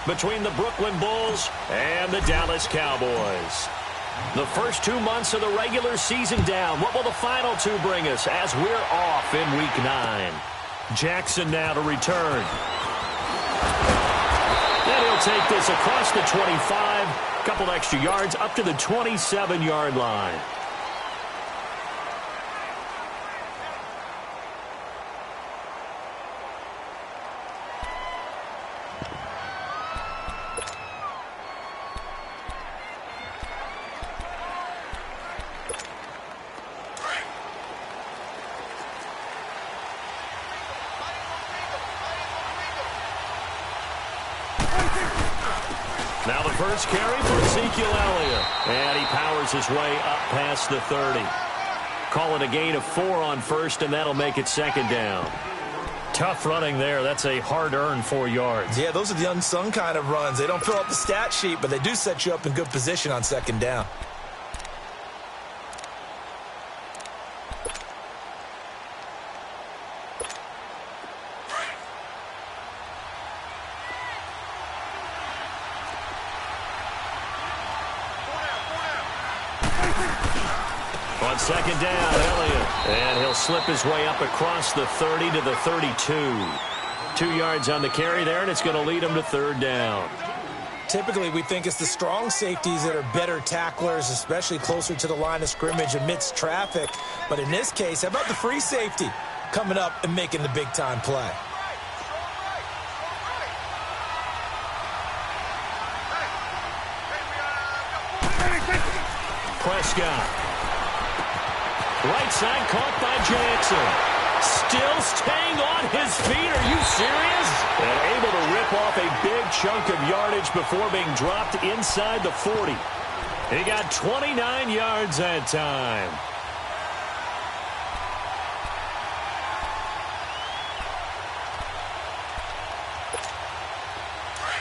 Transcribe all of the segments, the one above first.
between the Brooklyn Bulls and the Dallas Cowboys. The first 2 months of the regular season down. What will the final two bring us as we're off in Week 9? Jackson now to return. And he'll take this across the 25, a couple extra yards up to the 27-yard line. Now the first carry for Ezekiel Elliott. And he powers his way up past the 30. Call it a gain of 4 on first, and that'll make it second down. Tough running there. That's a hard-earned 4 yards. Yeah, those are the unsung kind of runs. They don't fill up the stat sheet, but they do set you up in good position on second down. On second down, Elliott. And he'll slip his way up across the 30 to the 32. 2 yards on the carry there, and it's going to lead him to third down. Typically, we think it's the strong safeties that are better tacklers, especially closer to the line of scrimmage amidst traffic. But in this case, how about the free safety coming up and making the big-time play? Prescott. Right side caught by Jackson. Still staying on his feet. Are you serious? And able to rip off a big chunk of yardage before being dropped inside the 40. He got 29 yards that time.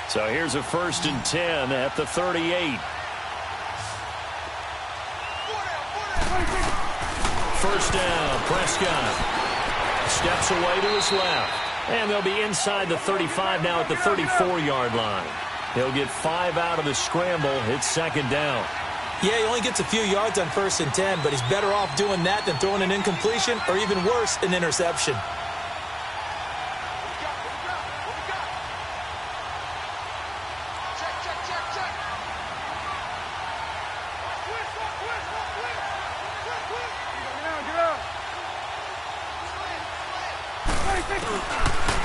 So here's a 1st and 10 at the 38. First down, Prescott steps away to his left. And they'll be inside the 35 now at the 34-yard line. He'll get 5 out of the scramble. It's second down. Yeah, he only gets a few yards on 1st and 10, but he's better off doing that than throwing an incompletion or even worse, an interception.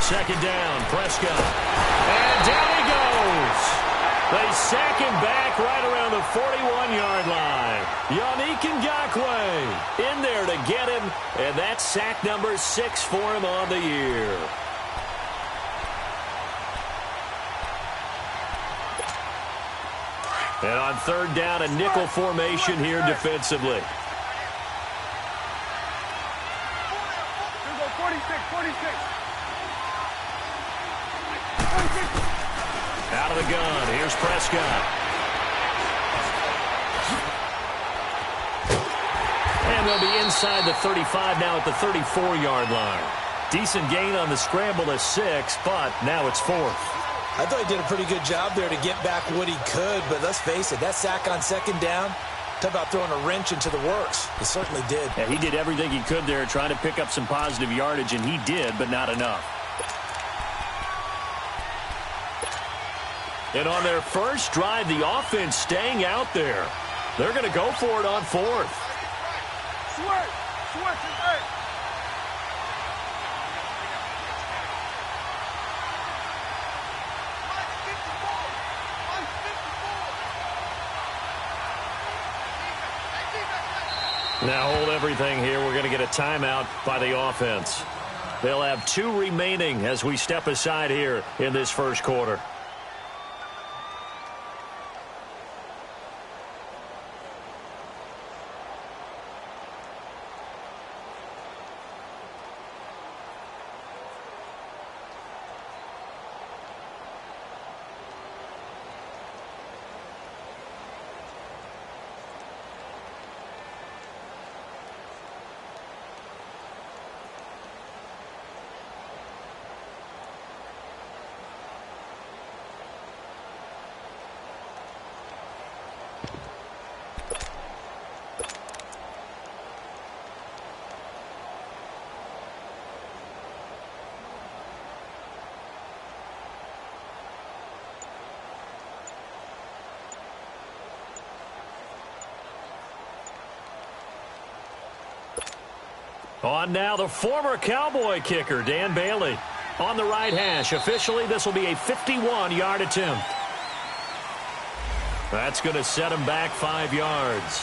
Second down, Prescott. And down he goes. They sack him back right around the 41-yard line. Yannick Ngakoue in there to get him, and that's sack number 6 for him on the year. And on third down, a nickel formation here defensively. 46. Out of the gun, here's Prescott. And they'll be inside the 35 now at the 34-yard line. Decent gain on the scramble to 6, but now it's 4th. I thought he did a pretty good job there to get back what he could, but let's face it, that sack on second down, talk about throwing a wrench into the works. He certainly did. Yeah, he did everything he could there trying to pick up some positive yardage, and he did, but not enough. And on their first drive, the offense staying out there. They're going to go for it on 4th. Now hold everything here. We're going to get a timeout by the offense. They'll have 2 remaining as we step aside here in this first quarter. On now, the former Cowboy kicker, Dan Bailey. On the right hash. Officially, this will be a 51-yard attempt. That's going to set him back 5 yards.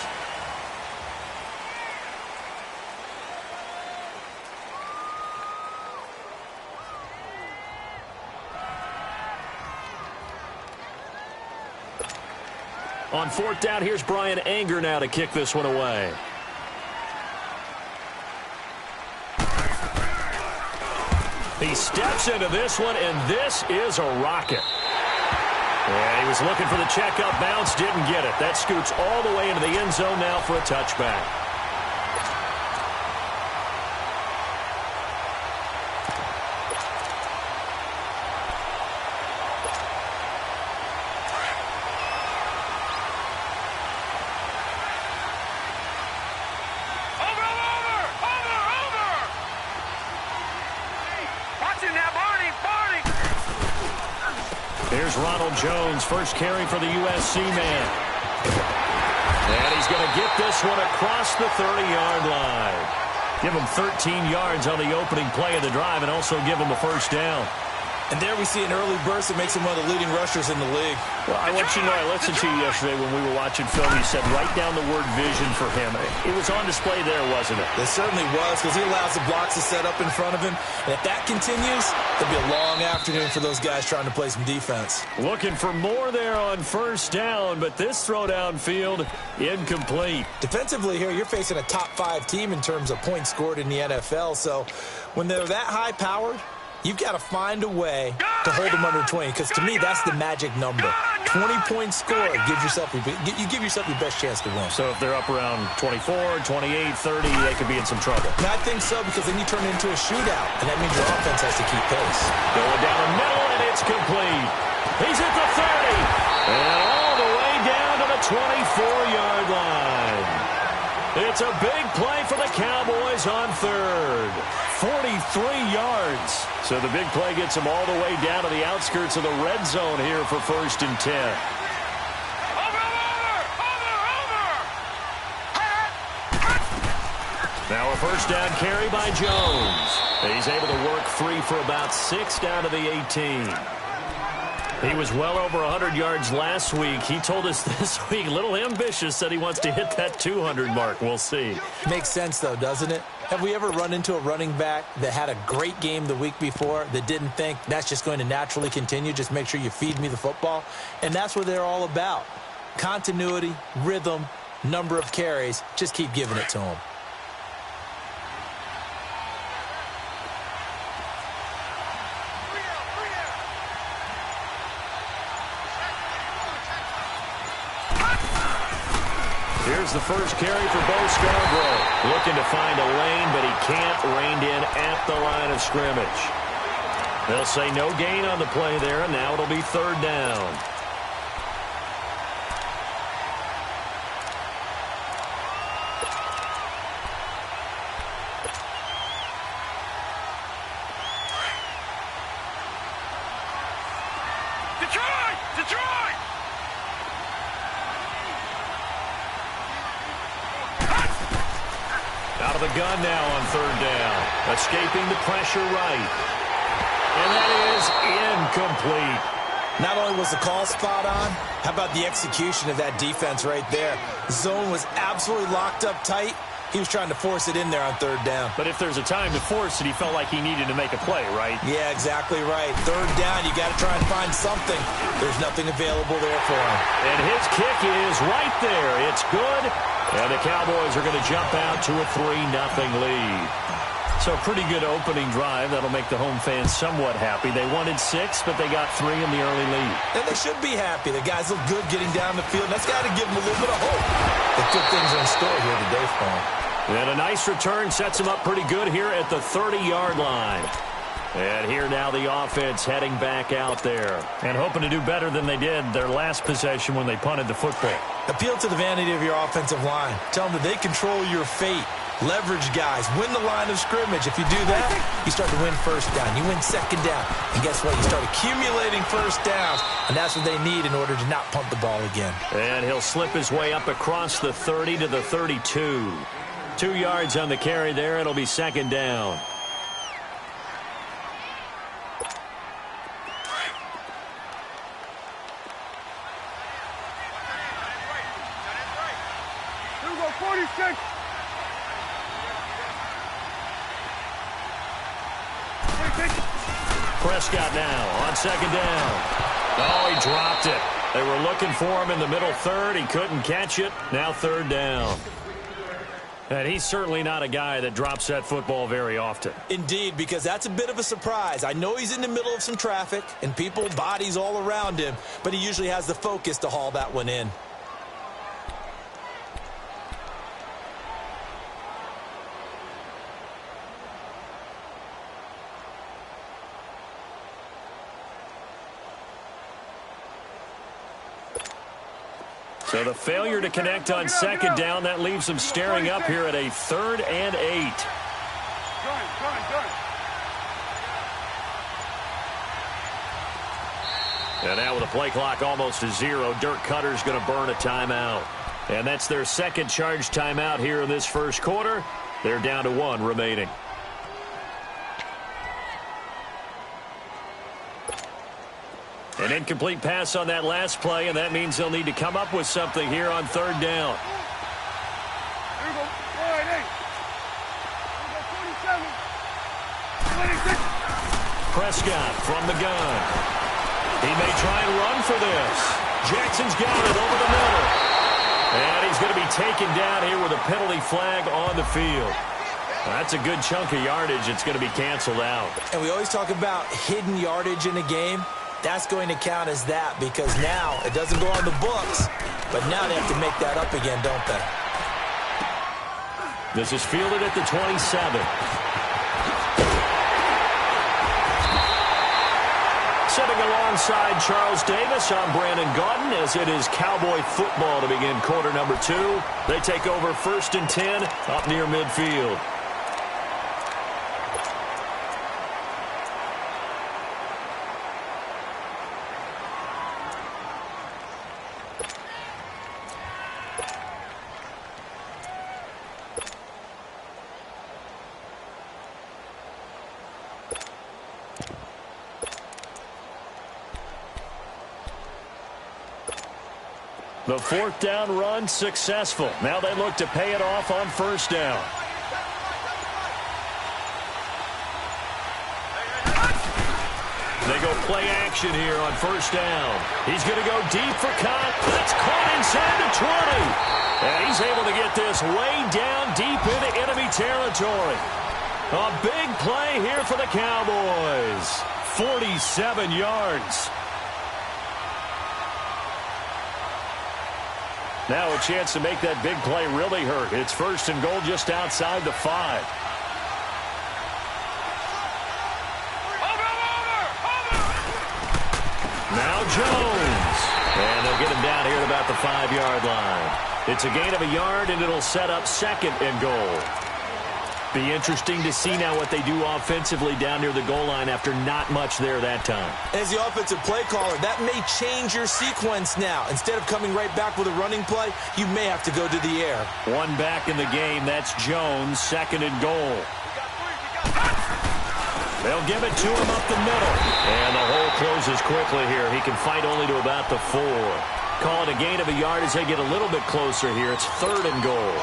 On 4th down, here's Brian Anger now to kick this one away. He steps into this one, and this is a rocket. Yeah, he was looking for the checkup bounce, didn't get it. That scoots all the way into the end zone now for a touchback. Here's Ronald Jones, first carry for the USC man. And he's going to get this one across the 30-yard line. Give him 13 yards on the opening play of the drive and also give him a first down. And there we see an early burst that makes him one of the leading rushers in the league. Well, I want you to know, I listened to you yesterday when we were watching film. You said write down the word vision for him. It was on display there, wasn't it? It certainly was, because he allows the blocks to set up in front of him. And if that continues, it'll be a long afternoon for those guys trying to play some defense. Looking for more there on first down, but this throw downfield incomplete. Defensively here, you're facing a top 5 team in terms of points scored in the NFL. So when they're that high-powered, you've got to find a way to hold them under 20, because to me, that's the magic number. 20 points scored, you give yourself your best chance to win. So if they're up around 24, 28, 30, they could be in some trouble. And I think so, because then you turn it into a shootout, and that means your offense has to keep pace. Going down the middle, and it's complete. He's at the 30, and all the way down to the 24-yard line. It's a big play for the Cowboys on third. 43 yards. So the big play gets them all the way down to the outskirts of the red zone here for 1st and 10. Now a first down carry by Jones. He's able to work free for about 6 down to the 18. He was well over 100 yards last week. He told us this week, a little ambitious, said he wants to hit that 200 mark. We'll see. Makes sense, though, doesn't it? Have we ever run into a running back that had a great game the week before that didn't think that's just going to naturally continue? Just make sure you feed me the football. And that's what they're all about. Continuity, rhythm, number of carries. Just keep giving it to them. Here's the first carry for Bo Scarborough. Looking to find a lane, but he can't. Reined in at the line of scrimmage. They'll say no gain on the play there, and now it'll be 3rd down. Detroit! Out of the gun now on 3rd down. Escaping the pressure right. And that is incomplete. Not only was the call spot on, how about the execution of that defense right there? The zone was absolutely locked up tight. He was trying to force it in there on 3rd down. But if there's a time to force it, he felt like he needed to make a play, right? Yeah, exactly right. 3rd down, you got to try and find something. There's nothing available there for him. And his kick is right there. It's good. And the Cowboys are going to jump out to a 3-0 lead. So a pretty good opening drive. That'll make the home fans somewhat happy. They wanted 6, but they got 3 in the early lead. And they should be happy. The guys look good getting down the field. That's got to give them a little bit of hope that good things are in store here today for them. And a nice return sets them up pretty good here at the 30-yard line. And here now the offense heading back out there. And hoping to do better than they did their last possession when they punted the football. Appeal to the vanity of your offensive line. Tell them that they control your fate. Leverage guys. Win the line of scrimmage. If you do that, you start to win 1st down. You win 2nd down. And guess what? You start accumulating 1st downs. And that's what they need in order to not punt the ball again. And he'll slip his way up across the 30 to the 32. 2 yards on the carry there. It'll be second down. Here we go, 46. Prescott now on second down. Oh, he dropped it. They were looking for him in the middle third. He couldn't catch it. Now third down. And he's certainly not a guy that drops that football very often. Indeed, because that's a bit of a surprise. I know he's in the middle of some traffic and people, bodies all around him, but he usually has the focus to haul that one in. So the failure to connect on second down, that leaves them staring up here at a 3rd and 8. And now with the play clock almost to 0, Dirk Cutter's going to burn a timeout. And that's their second charge timeout here in this first quarter. They're down to 1 remaining. An incomplete pass on that last play, and that means they'll need to come up with something here on third down. Here we go, 47. 26. Prescott from the gun. He may try and run for this. Jackson's got it over the middle. And he's going to be taken down here with a penalty flag on the field. That's a good chunk of yardage. It's going to be canceled out. And we always talk about hidden yardage in a game. That's going to count as that because now it doesn't go on the books, but now they have to make that up again, don't they? This is fielded at the 27. Sitting alongside Charles Davis, I'm Brandon Gaudin as it is Cowboy football to begin quarter number 2. They take over 1st and 10 up near midfield. The 4th down run successful. Now they look to pay it off on 1st down. They go play action here on 1st down. He's going to go deep for Cott. That's caught inside the 20. And he's able to get this way down deep into enemy territory. A big play here for the Cowboys. 47 yards. Now a chance to make that big play really hurt. It's 1st and goal just outside the 5. Now Jones. And they'll get him down here at about the 5-yard line. It's a gain of a yard, and it'll set up 2nd and goal. Be interesting to see now what they do offensively down near the goal line after not much there that time. As the offensive play caller, that may change your sequence now. Instead of coming right back with a running play, you may have to go to the air. One back in the game. That's Jones, 2nd and goal. They'll give it to him up the middle. And the hole closes quickly here. He can fight only to about the 4. Call it a gain of a yard as they get a little bit closer here. It's 3rd and goal.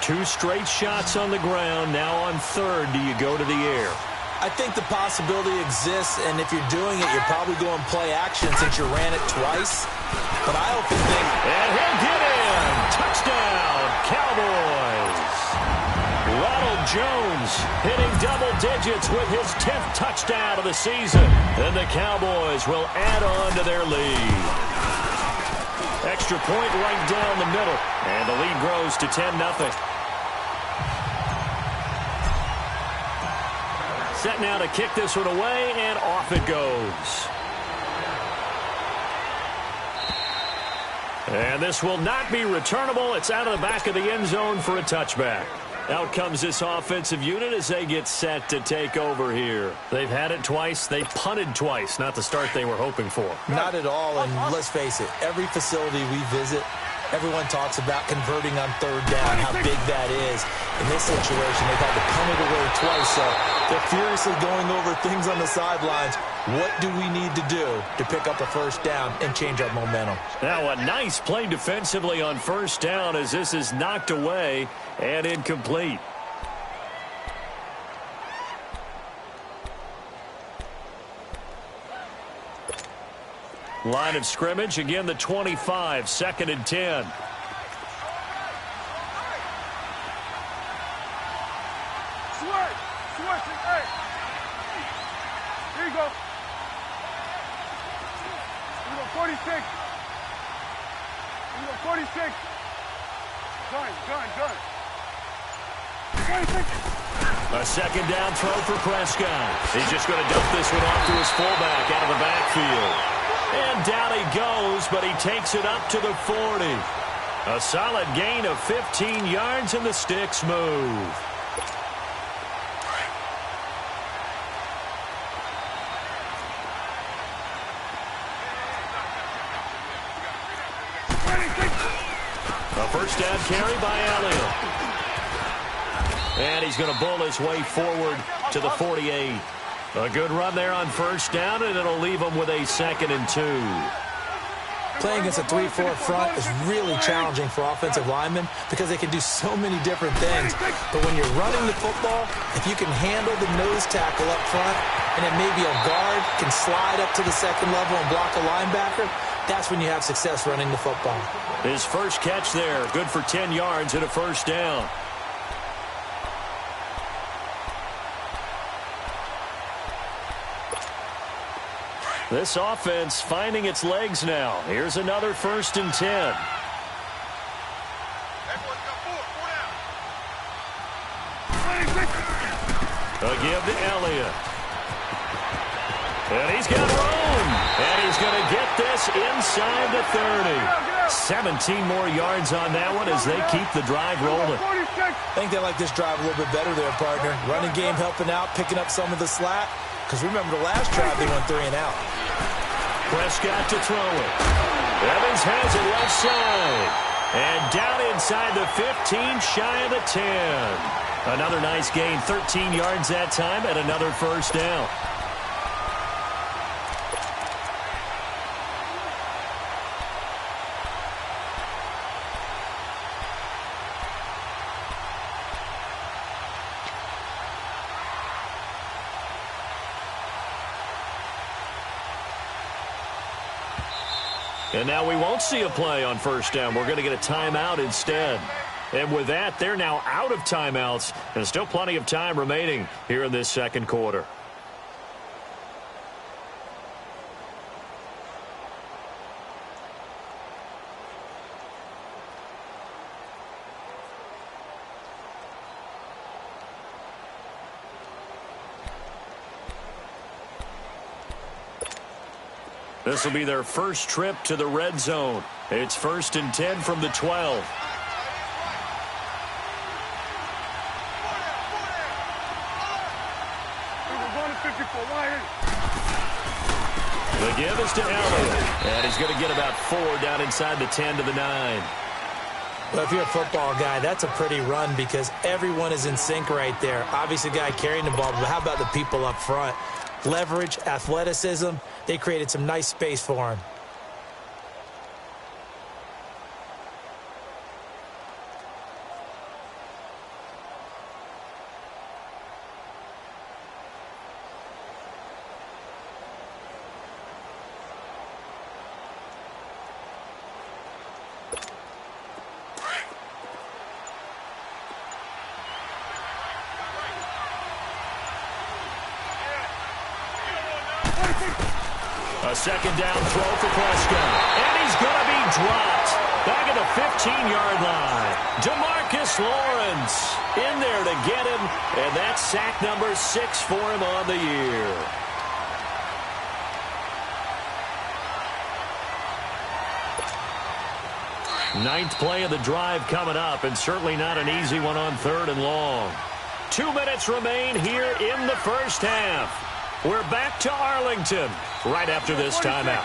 2 straight shots on the ground. Now on 3rd, do you go to the air? I think the possibility exists, and if you're doing it, you're probably going play action since you ran it twice. But I often think... And he'll get in! Touchdown, Cowboys! Ronald Jones hitting double digits with his 10th touchdown of the season. And the Cowboys will add on to their lead. Extra point right down the middle. And the lead grows to 10-0. Set now to kick this one away, and off it goes. And this will not be returnable. It's out of the back of the end zone for a touchback. Out comes this offensive unit as they get set to take over here. They've had it twice. They punted twice. Not the start they were hoping for. Not at all, and let's face it, every facility we visit, Everyone talks about converting on third down, how big that is. In this situation, they've had to punt it away twice, so they're furiously going over things on the sidelines. What do we need to do to pick up a first down and change our momentum? Now a nice play defensively on first down as this is knocked away and incomplete. Line of scrimmage, again the 25, 2nd and 10. Switch, hey. Here you go. Here you go, 46. Here you go, 46. Gun. 26. A second down throw for Prescott. He's just going to dump this one off to his fullback out of the backfield. And down he goes, but he takes it up to the 40. A solid gain of 15 yards, and the sticks move. A first down carry by Elliott. And he's going to bull his way forward to the 48. A good run there on first down, and it'll leave him with a 2nd and 2. Playing against a 3-4 front is really challenging for offensive linemen because they can do so many different things. But when you're running the football, if you can handle the nose tackle up front, and then maybe a guard can slide up to the second level and block a linebacker, that's when you have success running the football. His first catch there, good for 10 yards and a first down. This offense finding its legs now. Here's another 1st and 10. A give to Elliott. And he's got room. And he's going to get this inside the 30. 17 more yards on that one as they keep the drive rolling. I think they like this drive a little bit better there, partner. Running game helping out, picking up some of the slack. Because remember the last drive, they went 3 and out. Prescott to throw it. Evans has it left side. And down inside the 15, shy of the 10. Another nice gain, 13 yards that time, and another first down. And now we won't see a play on first down. We're going to get a timeout instead. And with that, they're now out of timeouts. And still plenty of time remaining here in this second quarter. This will be their first trip to the red zone. It's 1st and 10 from the 12. The give is to Elliott. And he's going to get about 4 down inside the 10 to the 9. Well, if you're a football guy, that's a pretty run because everyone is in sync right there. Obviously, the guy carrying the ball, but how about the people up front? Leverage, athleticism, they created some nice space for him. A second down throw for Prescott. And he's going to be dropped. Back at the 15-yard line. DeMarcus Lawrence in there to get him. And that's sack number 6 for him on the year. Ninth play of the drive coming up, and certainly not an easy one on 3rd and long. 2 minutes remain here in the first half. We're back to Arlington right after this timeout.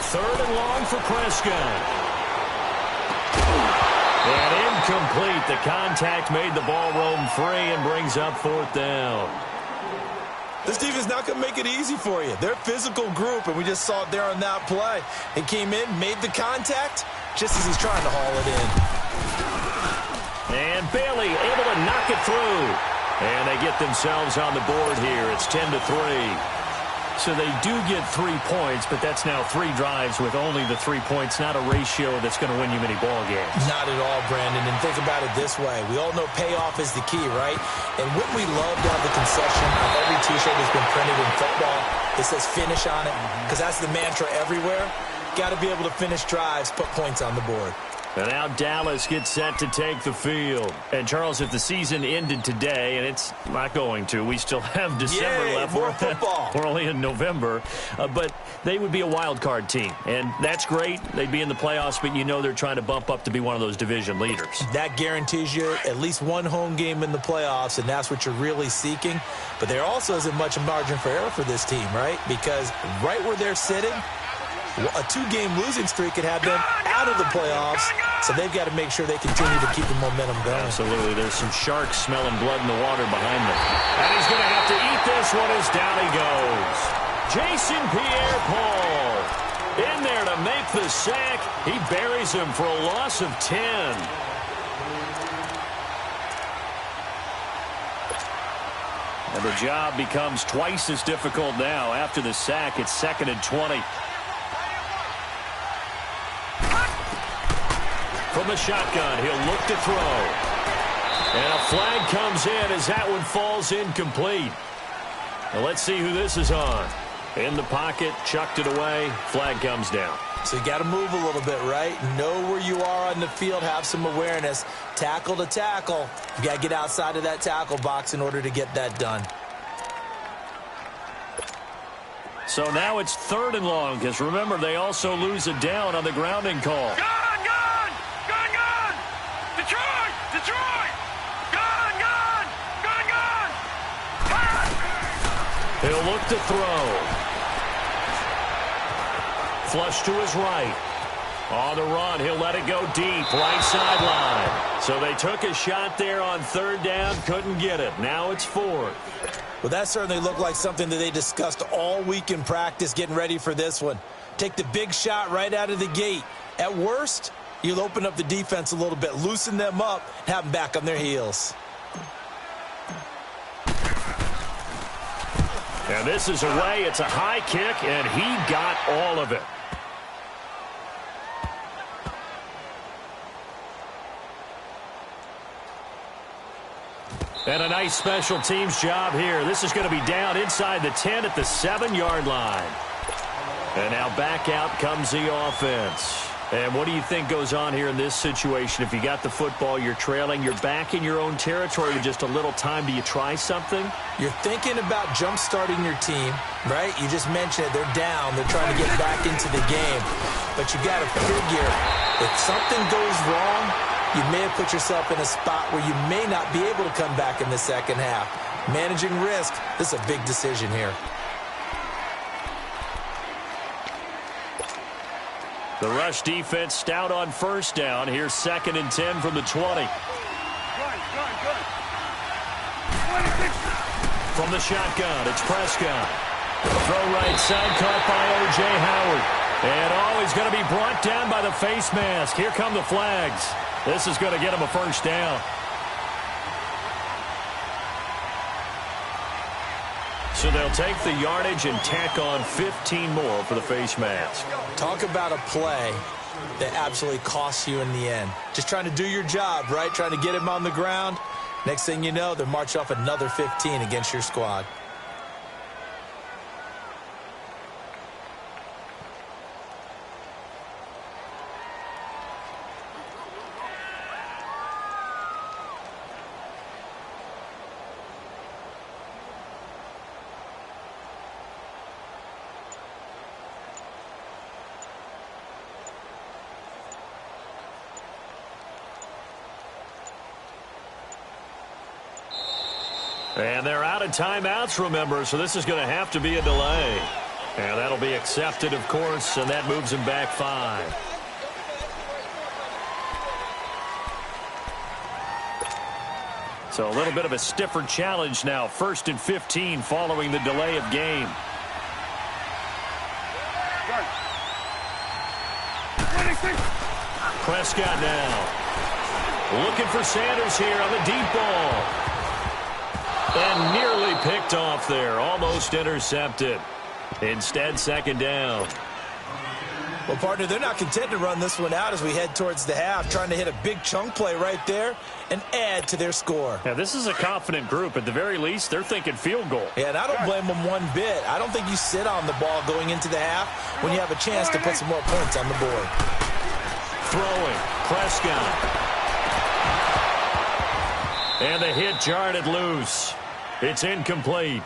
Third and long for Prescott. And incomplete. The contact made the ball roam free and brings up fourth down. This defense is not going to make it easy for you. They're a physical group, and we just saw it there on that play. He came in, made the contact, just as he's trying to haul it in. And Bailey able to knock it through. And they get themselves on the board here. It's 10-3. So they do get 3 points, but that's now 3 drives with only the 3 points, not a ratio that's going to win you many ball games. Not at all, Brandon. And think about it this way. We all know payoff is the key, right? And wouldn't we love to have the concession on every T-shirt that's been printed in football that says finish on it? Because that's the mantra everywhere. Got to be able to finish drives, put points on the board. And now Dallas gets set to take the field. And, Charles, if the season ended today, and it's not going to, we still have December left. More football. We're only in November. But they would be a wild card team. And that's great. They'd be in the playoffs, but you know they're trying to bump up to be one of those division leaders. That guarantees you at least one home game in the playoffs, and that's what you're really seeking. But there also isn't much a margin for error for this team, right? Because right where they're sitting, a 2-game losing streak could have them out of the playoffs, so they've got to make sure they continue to keep the momentum going. Absolutely. There's some sharks smelling blood in the water behind them. And he's going to have to eat this one as down he goes. Jason Pierre-Paul in there to make the sack. He buries him for a loss of 10. And the job becomes twice as difficult now. After the sack, it's 2nd and 20. From the shotgun, he'll look to throw. And a flag comes in as that one falls incomplete. Now let's see who this is on. In the pocket, chucked it away, flag comes down. So you got to move a little bit, right? Know where you are on the field, have some awareness. Tackle to tackle. You got to get outside of that tackle box in order to get that done. So now it's 3rd and long, because remember, they also lose a down on the grounding call. He'll look to throw. Flush to his right. On the run, he'll let it go deep, right sideline. So they took a shot there on 3rd down, couldn't get it. Now it's 4th. Well, that certainly looked like something that they discussed all week in practice, getting ready for this one. Take the big shot right out of the gate. At worst, you'll open up the defense a little bit, loosen them up, have them back on their heels. And this is away. It's a high kick, and he got all of it. And a nice special teams job here. This is going to be down inside the 10 at the 7-yard line. And now back out comes the offense. And what do you think goes on here in this situation? If you got the football, you're trailing, you're back in your own territory with just a little time. Do you try something? You're thinking about jump-starting your team, right? You just mentioned it. They're down. They're trying to get back into the game. But you got to figure, if something goes wrong, you may have put yourself in a spot where you may not be able to come back in the second half. Managing risk, this is a big decision here. The rush defense stout on 1st down. Here's 2nd and 10 from the 20. From the shotgun, it's Prescott. Throw right side, caught by O.J. Howard. And he's going to be brought down by the face mask. Here come the flags. This is going to get him a 1st down. So they'll take the yardage and tack on 15 more for the face mask. Talk about a play that absolutely costs you in the end. Just trying to do your job, right? Trying to get him on the ground. Next thing you know, they're marching off another 15 against your squad. And they're out of timeouts, remember, so this is going to have to be a delay. And that'll be accepted, of course, and that moves him back 5. So a little bit of a stiffer challenge now. 1st and 15 following the delay of game. Prescott now. Looking for Sanders here on the deep ball. And nearly picked off there. Almost intercepted. Instead, 2nd down. Well, partner, they're not content to run this one out as we head towards the half, trying to hit a big chunk play right there and add to their score. Now, this is a confident group. At the very least, they're thinking field goal. Yeah, and I don't blame them one bit. I don't think you sit on the ball going into the half when you have a chance to put some more points on the board. Throwing, Prescott. And the hit jarred it loose. It's incomplete.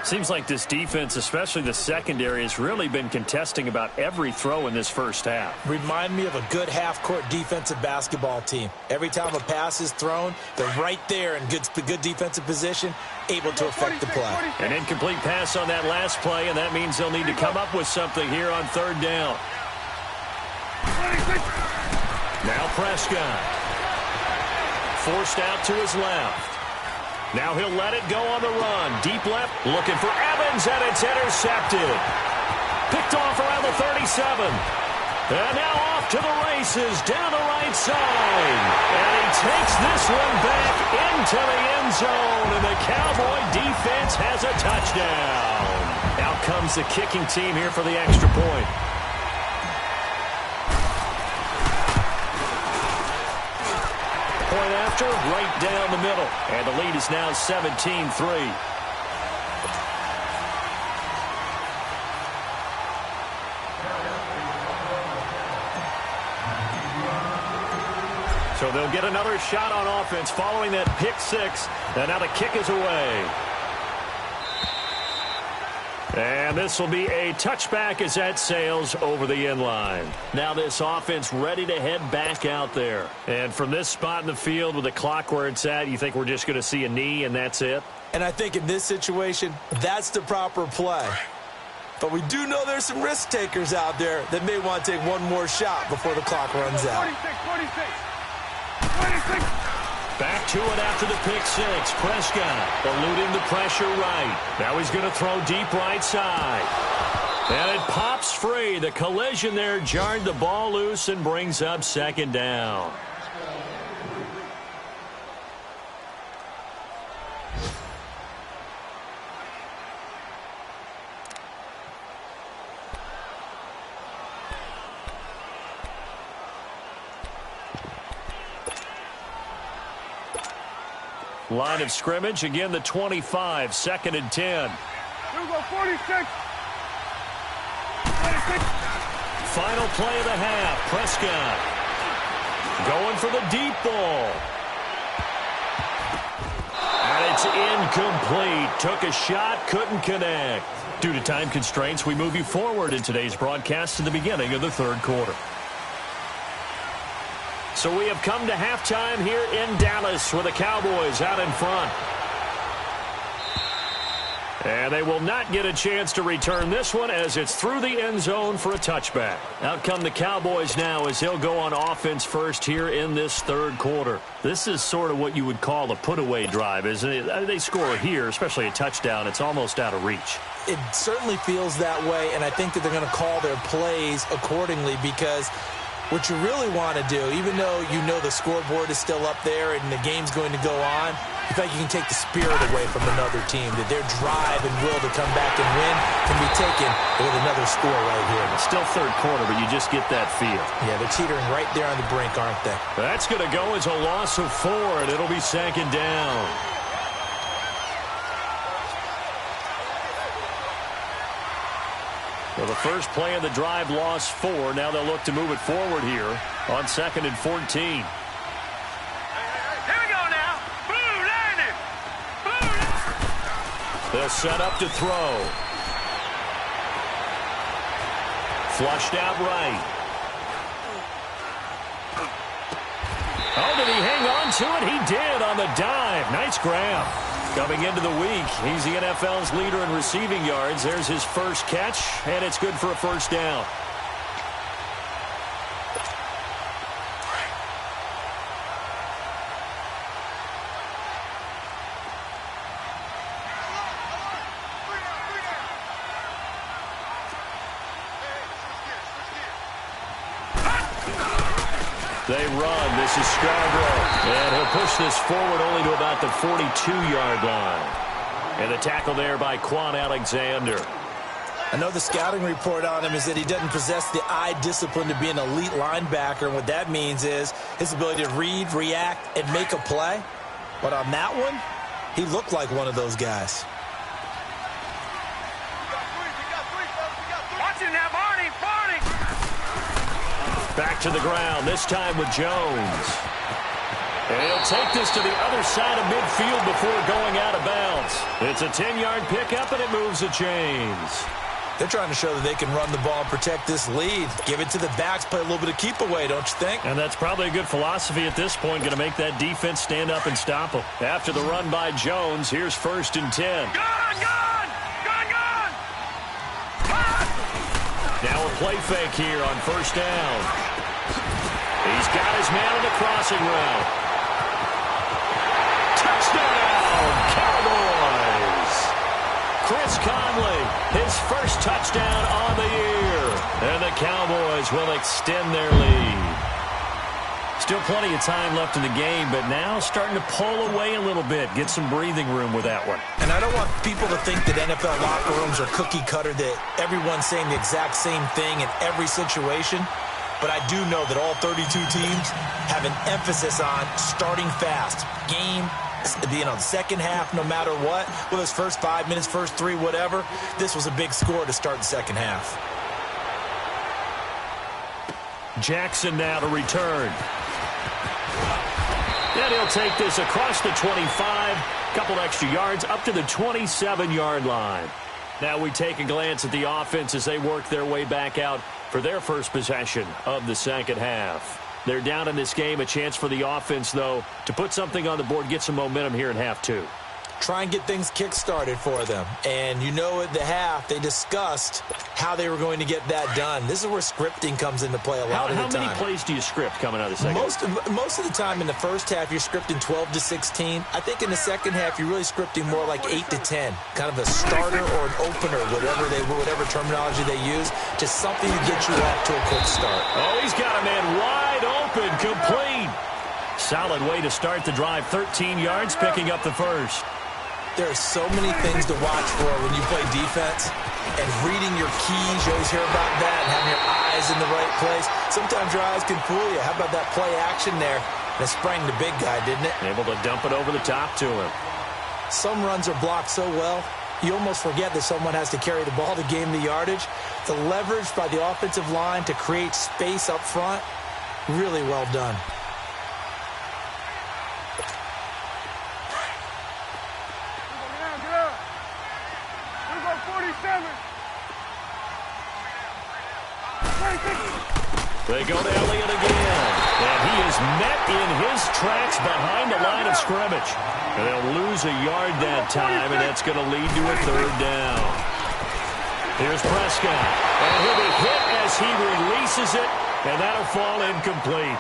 Seems like this defense, especially the secondary, has really been contesting about every throw in this first half. Remind me of a good half-court defensive basketball team. Every time a pass is thrown, they're right there in good defensive position, able to affect the play. An incomplete pass on that last play, and that means they'll need to come up with something here on 3rd down. Now Prescott. Forced out to his left. Now he'll let it go on the run. Deep left, looking for Evans, and it's intercepted. Picked off around the 37. And now off to the races, down the right side. And he takes this one back into the end zone, and the Cowboy defense has a touchdown. Out comes the kicking team here for the extra point. Point after, right down the middle. And the lead is now 17-3. So they'll get another shot on offense following that pick 6. And now the kick is away. And this will be a touchback as that sails over the end line. Now this offense ready to head back out there. And from this spot in the field with the clock where it's at, you think we're just going to see a knee and that's it? And I think in this situation, that's the proper play. But we do know there's some risk takers out there that may want to take one more shot before the clock runs out. 46. Back to it after the pick 6. Prescott eluding the pressure right. Now he's going to throw deep right side. And it pops free. The collision there jarred the ball loose and brings up 2nd down. Line of scrimmage, again the 25, 2nd and 10. Here we go, 46. Final play of the half, Prescott going for the deep ball. And it's incomplete. Took a shot, couldn't connect. Due to time constraints, we move you forward in today's broadcast to the beginning of the 3rd quarter. So we have come to halftime here in Dallas with the Cowboys out in front. And they will not get a chance to return this one as it's through the end zone for a touchback. Out come the Cowboys now as he'll go on offense first here in this 3rd quarter. This is sort of what you would call a put-away drive, isn't it? They score here, especially a touchdown. It's almost out of reach. It certainly feels that way, and I think that they're going to call their plays accordingly because what you really want to do, even though you know the scoreboard is still up there and the game's going to go on, you feel like you can take the spirit away from another team, that their drive and will to come back and win can be taken with another score right here. It's still 3rd quarter, but you just get that feel. Yeah, they're teetering right there on the brink, aren't they? That's going to go as a loss of 4, and it'll be 2nd down. Well, the first play of the drive lost 4. Now they'll look to move it forward here on 2nd and 14. Here we go now. Blue landed. They'll set up to throw. Flushed out right. Oh, did he hang on to it? He did on the dive. Nice grab. Coming into the week, he's the NFL's leader in receiving yards. There's his first catch, and it's good for a first down. They run. This is Scarborough. And he'll push this forward only to about the 42-yard line. And the tackle there by Quan Alexander. I know the scouting report on him is that he doesn't possess the eye discipline to be an elite linebacker. And what that means is his ability to read, react, and make a play. But on that one, he looked like one of those guys. Watch him now, Barney! Back to the ground, this time with Jones. And he'll take this to the other side of midfield before going out of bounds. It's a 10-yard pickup, and it moves the chains. They're trying to show that they can run the ball and protect this lead. Give it to the backs, play a little bit of keep away, don't you think? And that's probably a good philosophy at this point, going to make that defense stand up and stop them. After the run by Jones, here's 1st and 10. Now a play fake here on 1st down. He's got his man on the crossing route. Touchdown, Cowboys! Chris Conley, his first touchdown on the year. And the Cowboys will extend their lead. Still plenty of time left in the game, but now starting to pull away a little bit. Get some breathing room with that one. And I don't want people to think that NFL locker rooms are cookie cutter, that everyone's saying the exact same thing in every situation. But I do know that all 32 teams have an emphasis on starting fast. Game, the second half, no matter what, whether it's first 5 minutes, first 3, whatever, this was a big score to start the second half. Jackson now to return. And he'll take this across the 25, couple extra yards, up to the 27-yard line. Now we take a glance at the offense as they work their way back out for their first possession of the second half. They're down in this game. A chance for the offense, though, to put something on the board, get some momentum here in half 2. Try and get things kick-started for them. And you know at the half, they discussed how they were going to get that done. This is where scripting comes into play a lot of the time. How many plays do you script coming out of the second half? Most of the time in the first half, you're scripting 12 to 16. I think in the second half, you're really scripting more like 8 to 10. Kind of a starter or an opener, whatever terminology they use. Just something to get you off to a quick start. Oh, he's got a man wide open, complete. Solid way to start the drive. 13 yards, picking up the first. There are so many things to watch for when you play defense, and reading your keys, you always hear about that, and having your eyes in the right place. Sometimes your eyes can fool you. How about that play action there? That sprang the big guy, didn't it? Able to dump it over the top to him. Some runs are blocked so well, you almost forget that someone has to carry the ball to gain the yardage. The leverage by the offensive line to create space up front, really well done. They go to Elliott again. And he is met in his tracks behind the line of scrimmage. And they'll lose a yard that time, and that's going to lead to a 3rd down. Here's Prescott. And he'll be hit as he releases it, and that'll fall incomplete.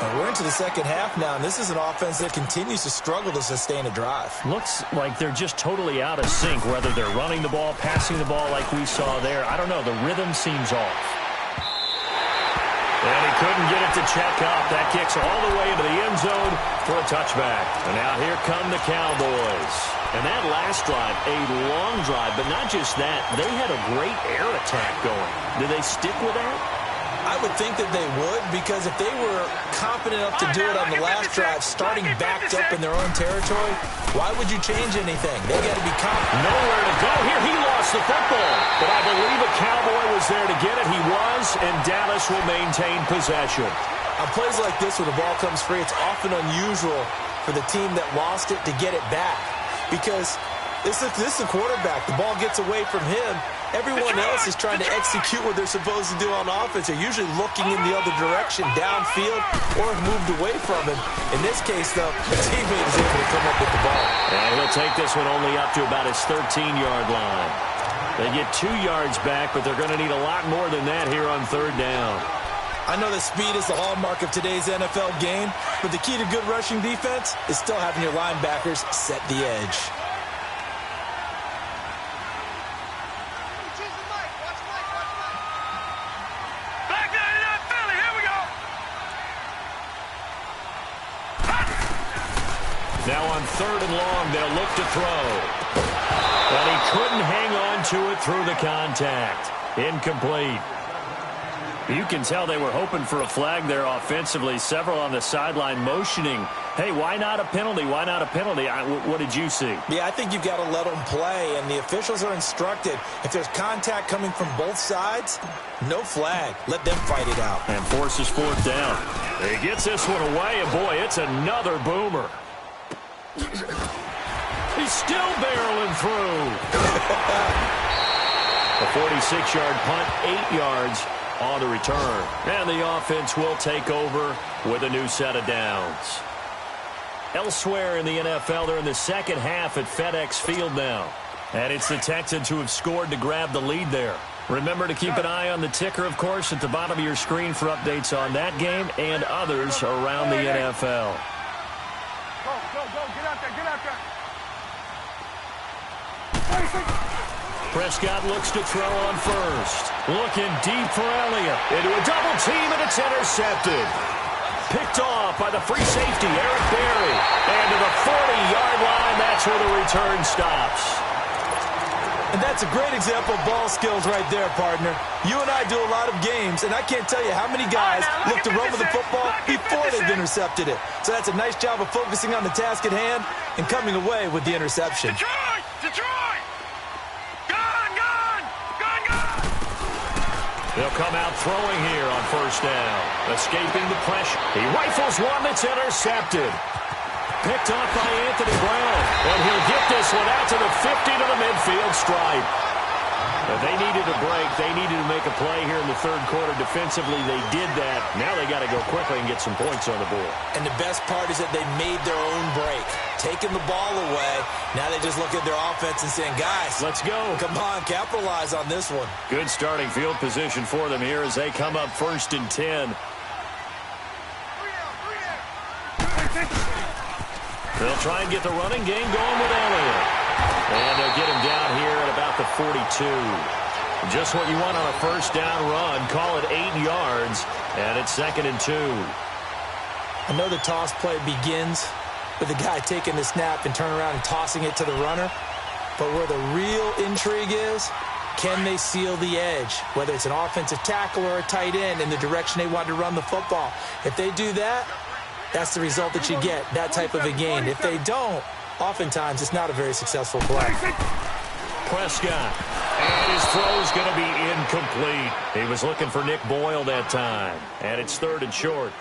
And we're into the second half now, and this is an offense that continues to struggle to sustain a drive. Looks like they're just totally out of sync, whether they're running the ball, passing the ball like we saw there. I don't know. The rhythm seems off. And he couldn't get it to check up. That kicks all the way into the end zone for a touchback. And now here come the Cowboys. And that last drive, a long drive, but not just that. They had a great air attack going. Did they stick with that? I would think that they would, because if they were confident enough to do it on the last drive, starting backed up in their own territory, why would you change anything? They got to be confident. Nowhere to go here. He lost the football. But I believe a Cowboy was there to get it. He was, and Dallas will maintain possession. On plays like this, when the ball comes free, it's often unusual for the team that lost it to get it back. Because this is a quarterback. The ball gets away from him, Everyone else is trying to execute what they're supposed to do on offense. They're usually looking in the other direction, downfield, or have moved away from him. In this case, though, the teammate is able to come up with the ball. And he'll take this one only up to about his 13-yard line. They get 2 yards back, but they're going to need a lot more than that here on third down. I know that speed is the hallmark of today's NFL game, but the key to good rushing defense is still having your linebackers set the edge. Now on third and long, they'll look to throw. But he couldn't hang on to it through the contact. Incomplete. You can tell they were hoping for a flag there offensively. Several on the sideline motioning, hey, why not a penalty? Why not a penalty? What did you see? Yeah, I think you've got to let them play, and the officials are instructed. If there's contact coming from both sides, no flag. Let them fight it out. And forces fourth down. He gets this one away, and boy, it's another boomer. He's still barreling through. A 46-yard punt, 8 yards on the return. And the offense will take over with a new set of downs. Elsewhere in the NFL, they're in the second half at FedEx Field now. And it's the Texans who have scored to grab the lead there. Remember to keep an eye on the ticker, of course, at the bottom of your screen for updates on that game and others around the NFL. Go, get out there, get out there. Prescott looks to throw on first. Looking deep for Elliott. Into a double team, and it's intercepted. Picked off by the free safety, Eric Berry. And to the 40-yard line, that's where the return stops. And that's a great example of ball skills right there, partner. You and I do a lot of games, and I can't tell you how many guys look to run with the football before they've intercepted it. So that's a nice job of focusing on the task at hand and coming away with the interception. Detroit! They'll come out throwing here on first down. Escaping the pressure. He rifles one that's intercepted. Picked off by Anthony Brown. And he'll get this one out to the 50 to the midfield stripe. But they needed a break. They needed to make a play here in the third quarter. Defensively, they did that. Now they got to go quickly and get some points on the board. And the best part is that they made their own break. Taking the ball away. Now they just look at their offense and saying, guys, let's go. Come on, capitalize on this one. Good starting field position for them here as they come up first and 10. They'll try and get the running game going with Elliott. And they'll get him down here at about the 42. Just what you want on a first down run. Call it 8 yards. And it's 2nd and 2. I know the toss play begins with the guy taking the snap and turning around and tossing it to the runner. But where the real intrigue is, can they seal the edge? Whether it's an offensive tackle or a tight end in the direction they want to run the football. If they do that, that's the result that you get, that type of a gain. If they don't, oftentimes it's not a very successful play. Prescott. And his throw's going to be incomplete. He was looking for Nick Boyle that time. And it's 3rd and short.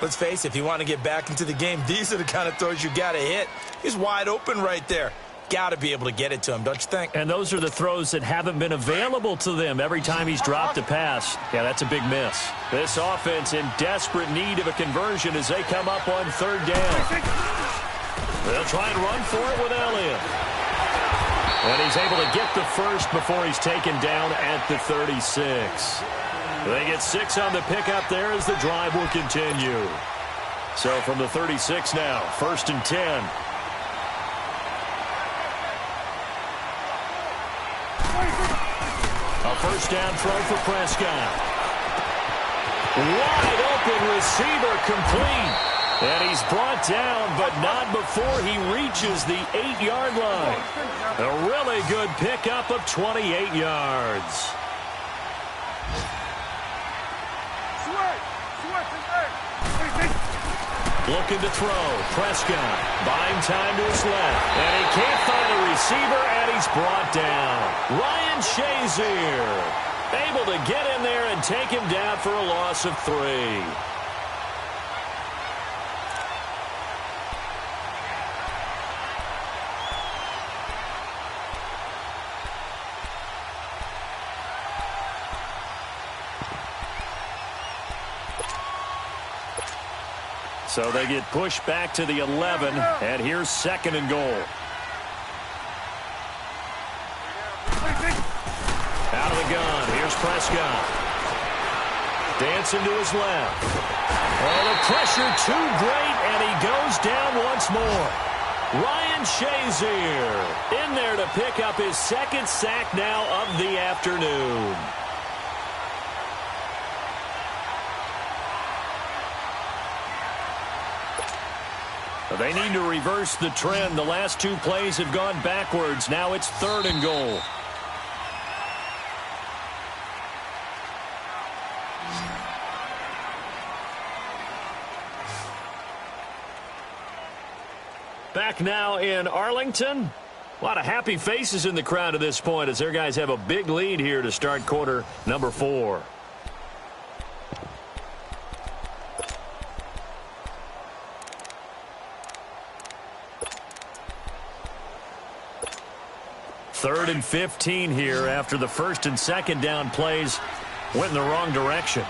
Let's face it, if you want to get back into the game, these are the kind of throws you got to hit. He's wide open right there. Got to be able to get it to him, don't you think? And those are the throws that haven't been available to them every time he's dropped a pass. Yeah, that's a big miss. This offense in desperate need of a conversion as they come up on 3rd down. They'll try and run for it with Elliott. And he's able to get the first before he's taken down at the 36. They get 6 on the pickup there as the drive will continue. So from the 36 now, 1st and 10. A first down throw for Prescott. Wide open receiver complete. And he's brought down, but not before he reaches the 8-yard line. A really good pickup of 28 yards. Looking to throw. Prescott buying time to his left. And he can't find a receiver, and he's brought down. Ryan Shazier able to get in there and take him down for a loss of 3. So they get pushed back to the 11, and here's second and goal. Out of the gun, here's Prescott. Dancing to his left. Oh, the pressure too great, and he goes down once more. Ryan Shazier in there to pick up his second sack now of the afternoon. They need to reverse the trend. The last two plays have gone backwards. Now it's third and goal. Back now in Arlington. A lot of happy faces in the crowd at this point as their guys have a big lead here to start quarter number 4. Third and 15 here after the first and second down plays went in the wrong direction.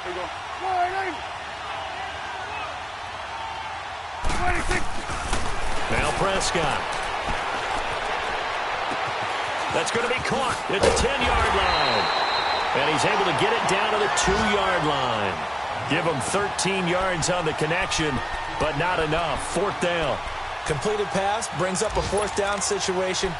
There you go. Now Prescott. That's going to be caught at the 10-yard line. And he's able to get it down to the 2-yard line. Give him 13 yards on the connection, but not enough. Fourth down. Completed pass brings up a fourth down situation.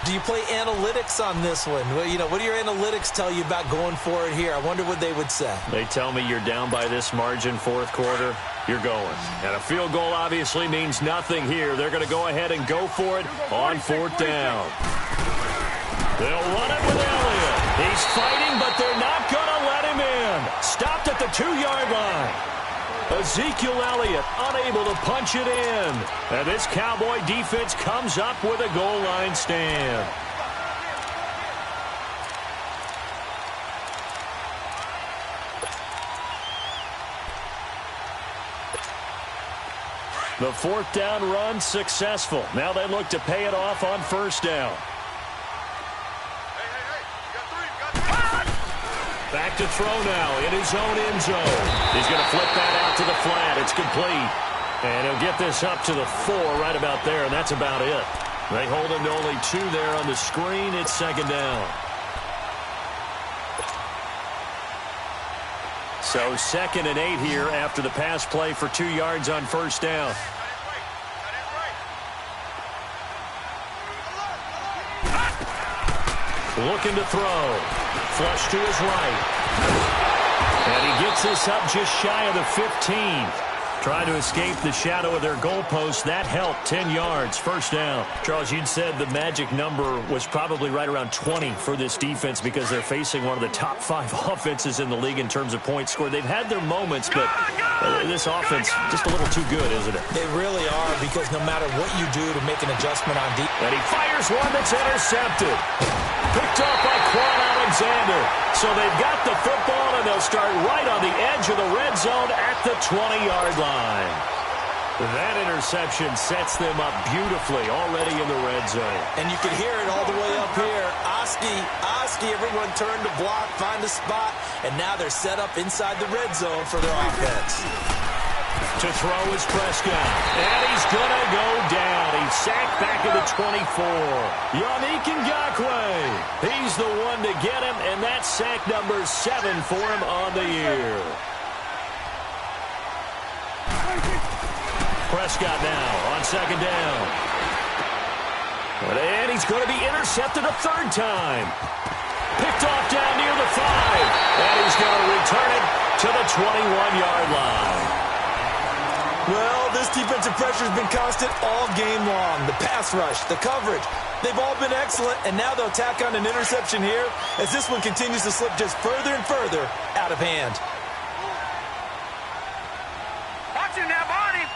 Do you play analytics on this one? Well, you know, what do your analytics tell you about going for it here? I wonder what they would say. They tell me you're down by this margin fourth quarter, you're going. And a field goal obviously means nothing here. They're going to go ahead and go for it on fourth down. They'll run it with Elliott. He's fighting, but they're not going to let him in. Stopped at the 2-yard line. Ezekiel Elliott unable to punch it in. And this Cowboy defense comes up with a goal line stand. The fourth down run successful. Now they look to pay it off on first down. Back to throw now in his own end zone. He's going to flip that out to the flat. It's complete. And he'll get this up to the 4 right about there, and that's about it. They hold him to only 2 there on the screen. It's second down. So second and 8 here after the pass play for 2 yards on first down. Looking to throw. Flush to his right. And he gets this up just shy of the 15. Trying to escape the shadow of their goalpost. That helped. 10 yards. First down. Charles, you'd said the magic number was probably right around 20 for this defense because they're facing one of the top 5 offenses in the league in terms of points scored. They've had their moments, but this offense just a little too good, isn't it? They really are, because no matter what you do to make an adjustment on defense. And he fires one that's intercepted. Picked off by Quan Alexander. So they've got the football, and they'll start right on the edge of the red zone at the 20-yard line. That interception sets them up beautifully already in the red zone. And you can hear it all the way up here. Oski, everyone turned to block, find a spot, and now they're set up inside the red zone for their offense. To throw is Prescott. And he's going to go down. He's sacked back at the 24. Yannick Ngakoue. He's the one to get him, and that's sack number 7 for him on the year. Prescott now on second down. And he's going to be intercepted a third time. Picked off down near the 5. And he's going to return it to the 21-yard line. Well, this defensive pressure has been constant all game long. The pass rush, the coverage, they've all been excellent, and now they'll tack on an interception here as this one continues to slip just further and further out of hand. Watch him now, Barney!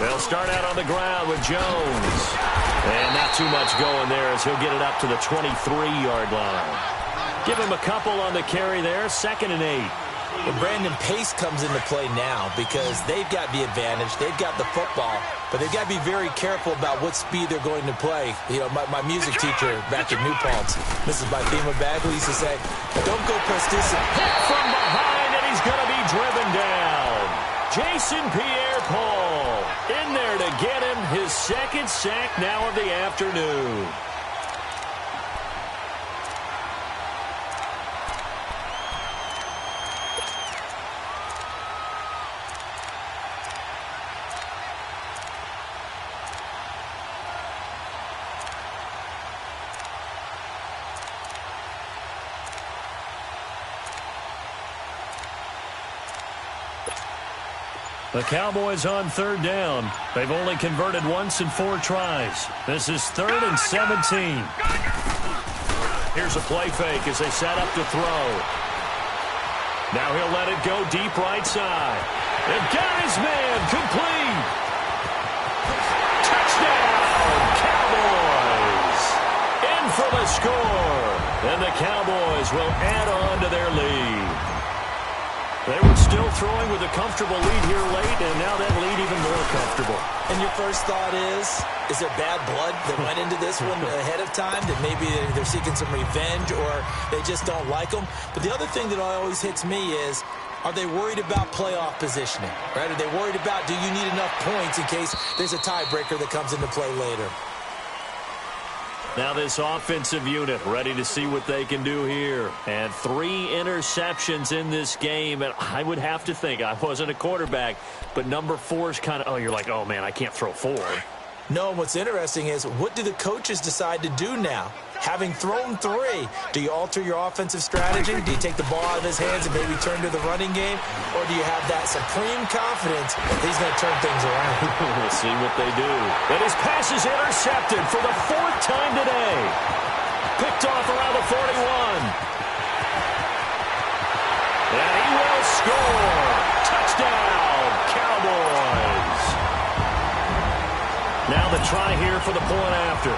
They'll start out on the ground with Jones. And not too much going there as he'll get it up to the 23-yard line. Give him a couple on the carry there, second and 8. Well, Brandon, pace comes into play now because they've got the advantage. They've got the football, but they've got to be very careful about what speed they're going to play. You know, my music teacher back at New Paltz, Mrs. Bythema Bagley, used to say, don't go prestigious. Hit from behind, and going to be driven down. Jason Pierre-Paul in there to get him his second sack now of the afternoon. The Cowboys on third down. They've only converted once in 4 tries. This is 3rd and 17. Here's a play fake as they set up to throw. Now he'll let it go deep right side. They've got his man complete. Touchdown, Cowboys. In for the score. And the Cowboys will add on to their lead. They were still throwing with a comfortable lead here late, and now that lead even more comfortable. And your first thought is there bad blood that went into this one ahead of time, that maybe they're seeking some revenge or they just don't like them? But the other thing that always hits me is, are they worried about playoff positioning? Right? Are they worried about, do you need enough points in case there's a tiebreaker that comes into play later? Now this offensive unit ready to see what they can do here. And 3 interceptions in this game. And I would have to think, I wasn't a quarterback, but number 4 is kind of, you're like, oh, man, I can't throw 4. No, what's interesting is, what do the coaches decide to do now? Having thrown 3, do you alter your offensive strategy? Do you take the ball out of his hands and maybe turn to the running game? Or do you have that supreme confidence that he's going to turn things around? We'll see what they do. And his pass is intercepted for the 4th time today. Picked off around the 41. And he will score. Touchdown, Cowboys. Now the try here for the point after.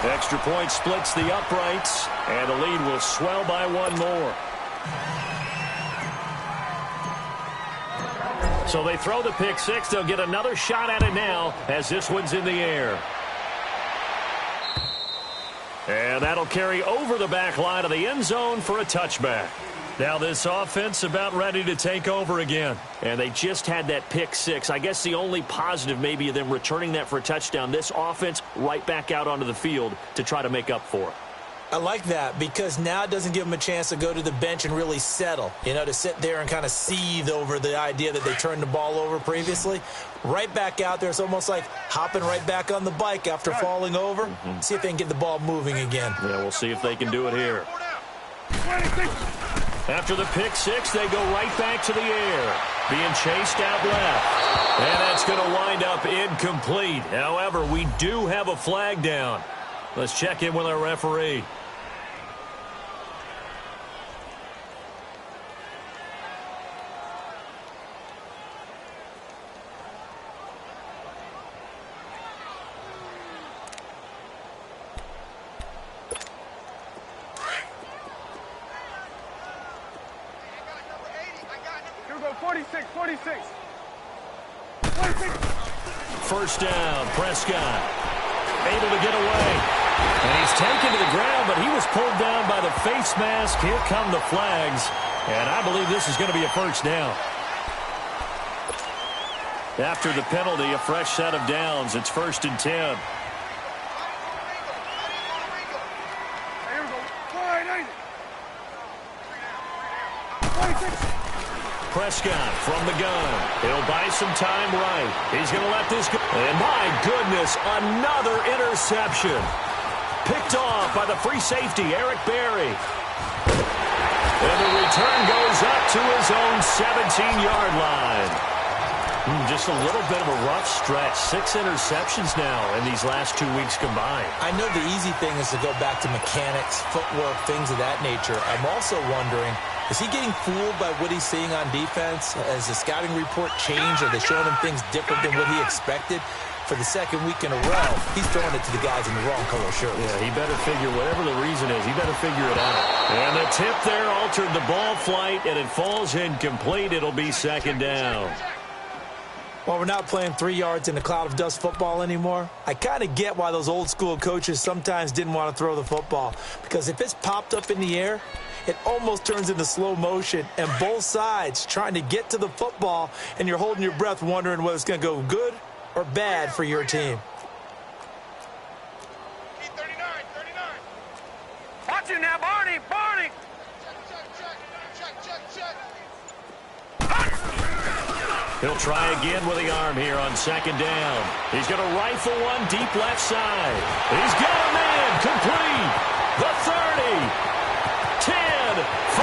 Extra point splits the uprights, and the lead will swell by 1 more. So they throw the pick 6. They'll get another shot at it now as this one's in the air. And that'll carry over the back line of the end zone for a touchback. Now this offense about ready to take over again. And they just had that pick 6. I guess the only positive maybe of them returning that for a touchdown. This offense right back out onto the field to try to make up for it. I like that, because now it doesn't give them a chance to go to the bench and really settle, to sit there and kind of seethe over the idea that they turned the ball over previously. Right back out there, it's almost like hopping right back on the bike after falling over. See if they can get the ball moving again. Yeah, we'll see if they can do it here. After the pick 6, they go right back to the air, being chased out left. And that's going to wind up incomplete. However, we do have a flag down. Let's check in with our referee. Here we go, 46. First down, Prescott. Able to get away. And he's taken to the ground, but he was pulled down by the face mask. Here come the flags. And I believe this is going to be a first down. After the penalty, a fresh set of downs. It's 1st and 10. Here we go, 26. Prescott from the gun. He'll buy some time right. He's going to let this go. And my goodness, another interception. Picked off by the free safety, Eric Berry. And the return goes up to his own 17-yard line. Just a little bit of a rough stretch. 6 interceptions now in these last 2 weeks combined. I know the easy thing is to go back to mechanics, footwork, things of that nature. I'm also wondering, is he getting fooled by what he's seeing on defense? Has the scouting report changed? Are they showing him things different than what he expected? For the 2nd week in a row, he's throwing it to the guys in the wrong color shirts. Yeah, he better figure, whatever the reason is, he better figure it out. And the tip there altered the ball flight, and it falls incomplete. It'll be 2nd down. While we're not playing 3 yards in a cloud of dust football anymore, I kind of get why those old school coaches sometimes didn't want to throw the football. Because if it's popped up in the air, it almost turns into slow motion, and both sides trying to get to the football, and you're holding your breath wondering whether it's going to go good or bad for your team. 39. Watch it now, Barney. He'll try again with the arm here on second down. He's going to rifle one deep left side. He's got a man complete. The 30, 10, 5,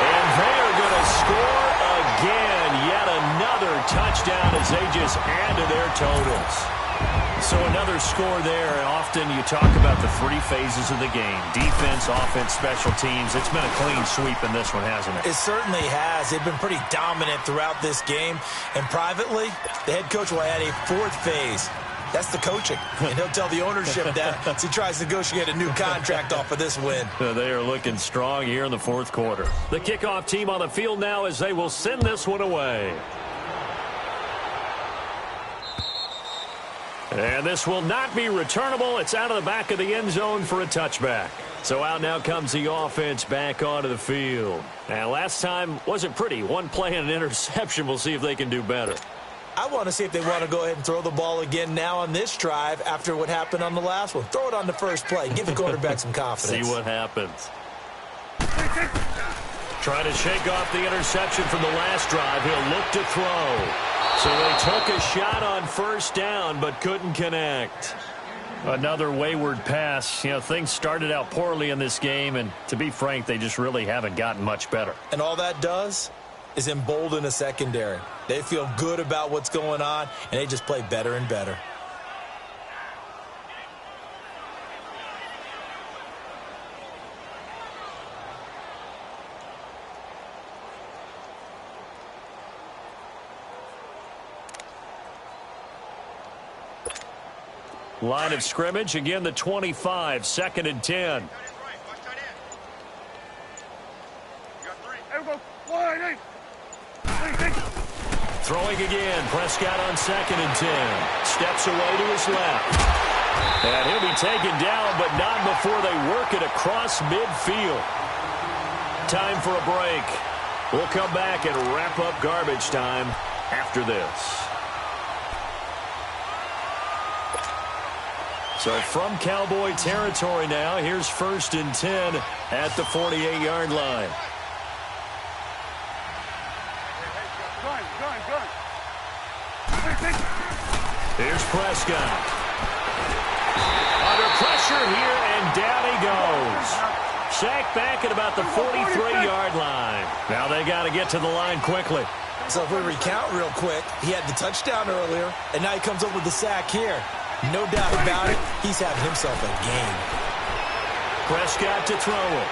and they are going to score again. Yet another touchdown as they just add to their totals. So another score there. Often you talk about the 3 phases of the game: defense, offense, special teams. It's been a clean sweep in this one, hasn't it? It certainly has. They've been pretty dominant throughout this game. And privately, the head coach will add a 4th phase. That's the coaching. And he'll tell the ownership that as he tries to negotiate a new contract off of this win. They are looking strong here in the 4th quarter. The kickoff team on the field now as they will send this one away. And this will not be returnable. It's out of the back of the end zone for a touchback. So out now comes the offense back onto the field. Now, last time wasn't pretty. 1 play and an interception. We'll see if they can do better. I want to see if they want to go ahead and throw the ball again now on this drive after what happened on the last one. Throw it on the first play. Give the quarterback some confidence. See what happens. Try to shake off the interception from the last drive. He'll look to throw. So they took a shot on first down but couldn't connect. Another wayward pass. You know, things started out poorly in this game, and to be frank, they just really haven't gotten much better. And all that does is embolden a secondary. They feel good about what's going on, and they just play better and better. Line of scrimmage, again the 25, 2nd and 10. Throwing again, Prescott on 2nd and 10. Steps away to his left. And he'll be taken down, but not before they work it across midfield. Time for a break. We'll come back and wrap up garbage time after this. So from Cowboy territory now, here's 1st and 10 at the 48-yard line. Here's Prescott. Under pressure here, and down he goes. Sacked back at about the 43-yard line. Now they got to get to the line quickly. So if we recount real quick, he had the touchdown earlier, and now he comes up with the sack here. No doubt about it, he's having himself a game. Prescott to throw it.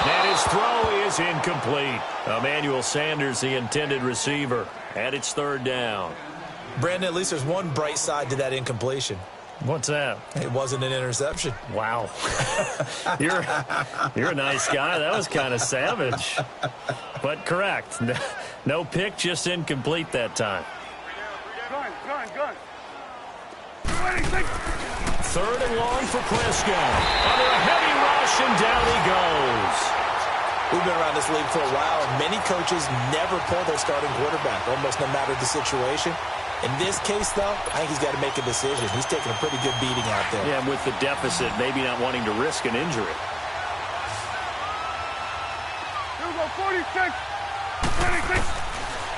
And his throw is incomplete. Emmanuel Sanders, the intended receiver. And it's 3rd down. Brandon, at least there's one bright side to that incompletion. What's that? It wasn't an interception. Wow. You're a nice guy. That was kind of savage. But correct. No pick, just incomplete that time. Gun. 3rd and long for Prescott. Under a heavy rush, and down he goes. We've been around this league for a while, and many coaches never pull their starting quarterback, almost no matter the situation. In this case, though, I think he's got to make a decision. He's taking a pretty good beating out there. Yeah, with the deficit, maybe not wanting to risk an injury. Here we go, 46.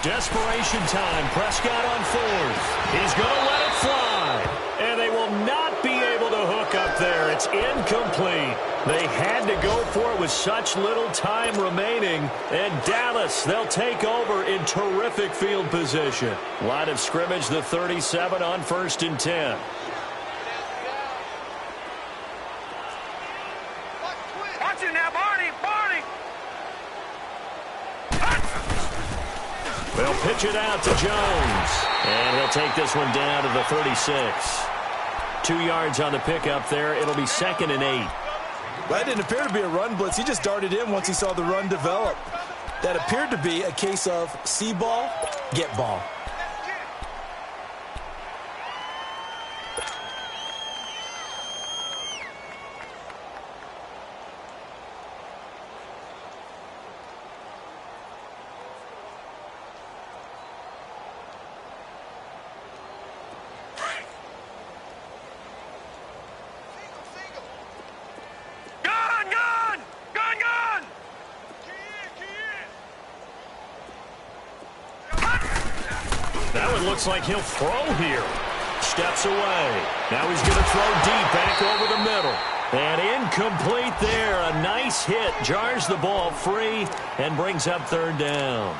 Desperation time. Prescott on 4th. He's going to let it fly. And they will not be able to hook up there. It's incomplete. They had to go for it with such little time remaining. And Dallas, they'll take over in terrific field position. Line of scrimmage, the 37 on 1st and 10. Watch it now, Barney. They'll pitch it out to Jones. And he'll take this one down to the 36. 2 yards on the pickup there. It'll be 2nd and 8. That didn't appear to be a run blitz. He just darted in once he saw the run develop. That appeared to be a case of see ball, get ball. Looks like he'll throw here. Steps away. Now he's going to throw deep back over the middle. And incomplete there. A nice hit. Jars the ball free and brings up third down.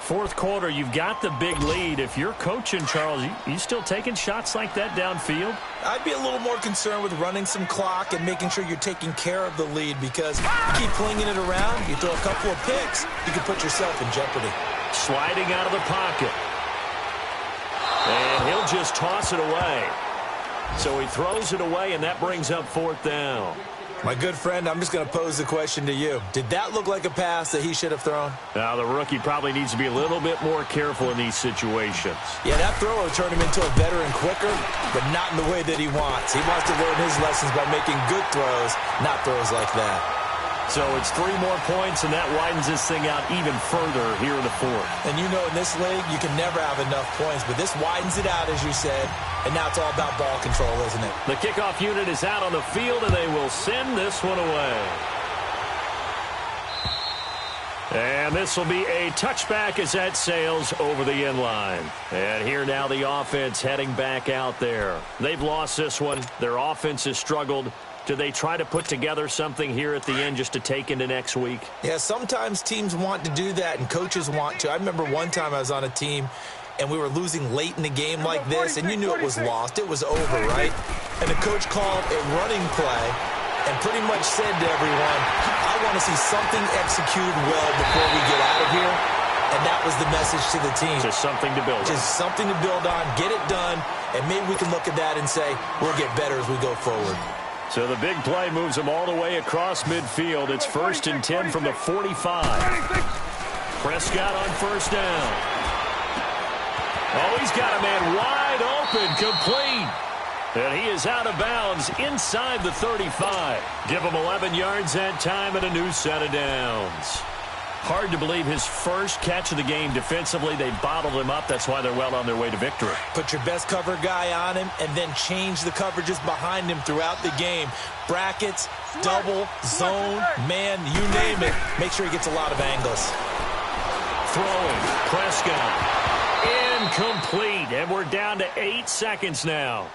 Fourth quarter, you've got the big lead. If you're coaching, Charles, you still taking shots like that downfield? I'd be a little more concerned with running some clock and making sure you're taking care of the lead, because you keep flinging it around, you throw a couple of picks, you can put yourself in jeopardy. Sliding out of the pocket. And he'll just toss it away. So he throws it away, and that brings up fourth down. My good friend, I'm just going to pose the question to you. Did that look like a pass that he should have thrown? Now, the rookie probably needs to be a little bit more careful in these situations. Yeah, that throw will turn him into a veteran quicker, but not in the way that he wants. He wants to learn his lessons by making good throws, not throws like that. So it's 3 more points, and that widens this thing out even further here in the fourth. And you know, in this league, you can never have enough points, but this widens it out, as you said, and now it's all about ball control, isn't it? The kickoff unit is out on the field, and they will send this one away. And this will be a touchback as that sails over the end line. And here now the offense heading back out there. They've lost this one. Their offense has struggled. Do they try to put together something here at the end just to take into next week? Yeah, sometimes teams want to do that, and coaches want to. I remember one time I was on a team, and we were losing late in the game like this, and you knew it was lost. It was over, right? And the coach called a running play and pretty much said to everyone, I want to see something executed well before we get out of here. And that was the message to the team. Just something to build on. Just something to build on, get it done, and maybe we can look at that and say, we'll get better as we go forward. So the big play moves them all the way across midfield. It's 1st and 10 from the 45. Prescott on first down. Oh, he's got a man wide open, complete. And he is out of bounds inside the 35. Give him 11 yards that time and a new set of downs. Hard to believe his first catch of the game defensively. They bottled him up. That's why they're well on their way to victory. Put your best cover guy on him and then change the coverages behind him throughout the game. Brackets, double, zone, man, you name it. Make sure he gets a lot of angles. Throwing, Prescott. Incomplete, and we're down to 8 seconds now.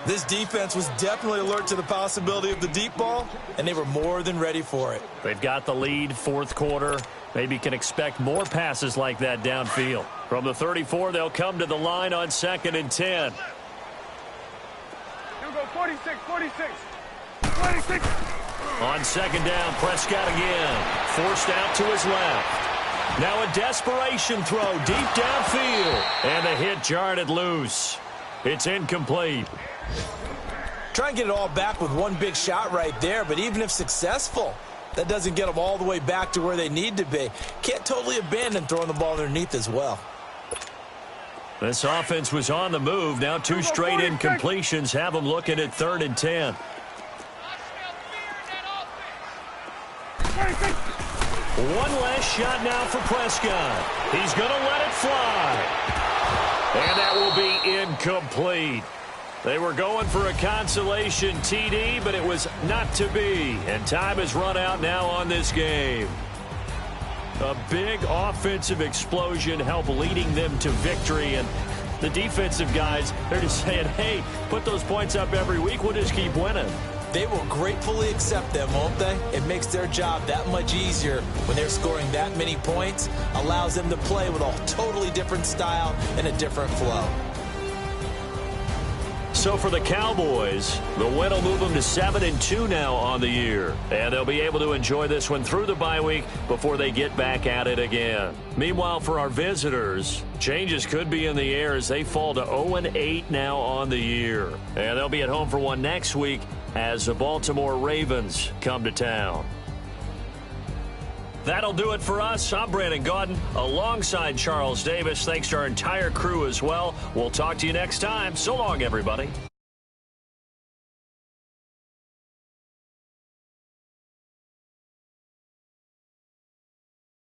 This defense was definitely alert to the possibility of the deep ball, and they were more than ready for it. They've got the lead, fourth quarter. Maybe can expect more passes like that downfield. From the 34, they'll come to the line on 2nd and 10. You go 46, 46, 46. On 2nd down, Prescott again. Forced out to his left. Now a desperation throw deep downfield. And the hit jarred it loose. It's incomplete. Try and get it all back with one big shot right there, but even if successful, that doesn't get them all the way back to where they need to be. Can't totally abandon throwing the ball underneath as well. This offense was on the move. Now 2 straight incompletions have them looking at 3rd and 10. One last shot now for Prescott. He's going to let it fly. And that will be incomplete. They were going for a consolation TD, but it was not to be. And time has run out now on this game. A big offensive explosion helped leading them to victory. And the defensive guys, they're just saying, hey, put those points up every week. We'll just keep winning. They will gratefully accept them, won't they? It makes their job that much easier when they're scoring that many points. Allows them to play with a totally different style and a different flow. So for the Cowboys, the win will move them to 7-2 now on the year. And they'll be able to enjoy this one through the bye week before they get back at it again. Meanwhile, for our visitors, changes could be in the air as they fall to 0-8 now on the year. And they'll be at home for one next week as the Baltimore Ravens come to town. That'll do it for us. I'm Brandon Gaudin alongside Charles Davis. Thanks to our entire crew as well. We'll talk to you next time. So long, everybody.